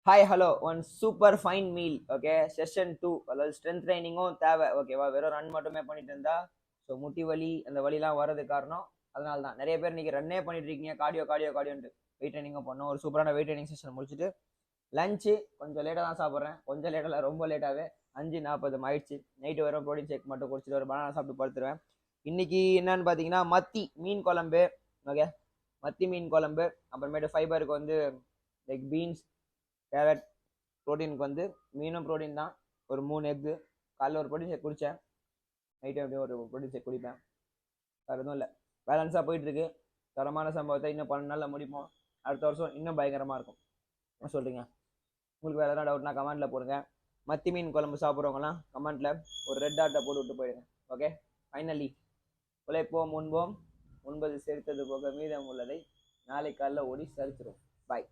hi hello one super fine meal okay session 2 அதாவது strength ட்ரைனிங்கும் தேவை ஓகேவா வெறும் ரன் மட்டுமே பண்ணிட்டு இருந்தா ஸோ முட்டி வலி அந்த வலிலாம் வர்றது காரணம் அதனால தான் நிறைய பேர் இன்னைக்கு ரன்னே பண்ணிட்டு இருக்கீங்க கார்டியோன்ட்டு வெயிட் ட்ரைனிங்கும் பண்ணோம் ஒரு சூப்பரான வெயிட் ட்ரைனிங் செஷன் முடிச்சுட்டு லஞ்சு கொஞ்சம் லேட்டாக தான் சாப்பிட்றேன் கொஞ்சம் லேட்டாக ரொம்ப லேட்டாகவே 5:40 ஆயிடுச்சு நைட்டு வரும் ப்ரோட்டீன் ஷேக் மட்டும் குடிச்சிட்டு ஒரு பனானா சாப்பிட்டு படுத்துருவேன் இன்னைக்கு என்னன்னு பார்த்தீங்கன்னா மத்தி மீன் குழம்பு ஓகே மத்தி மீன் குழம்பு அப்புறமேட்டு ஃபைபருக்கு வந்து லைக் பீன்ஸ் கேரட் ப்ரோட்டீனுக்கு வந்து மீனும் ப்ரோட்டீன் தான் ஒரு 3 எக்கு காலைல ஒரு ப்ரோட்டீன் ஷேக் குடித்தேன் நைட்டு அப்படியே ஒரு ப்ரோட்டீன் ஷேக் குடிப்பேன் வேறு எதுவும் இல்லை பேலன்ஸாக போயிட்டுருக்கு தரமான சம்பவத்தை இன்னும் 12 நாளில் முடிப்போம் அடுத்த வருஷம் இன்னும் பயங்கரமாக இருக்கும் என்ன சொல்கிறீங்க உங்களுக்கு வேறு எதனா டவுட்னா கமெண்ட்டில் போடுங்க மத்தி மீன் குழம்பு சாப்பிட்றவங்களாம் கமெண்ட்டில் ஒரு ரெட் ஆட்டை போட்டு விட்டு போயிடுங்க ஓகே ஃபைனலி உழைப்போம் முன்போம் உண்பது சேர்த்தது போக மீதம் உள்ளதை நாளை காலைல ஓடி சரிச்சிடும் பாய்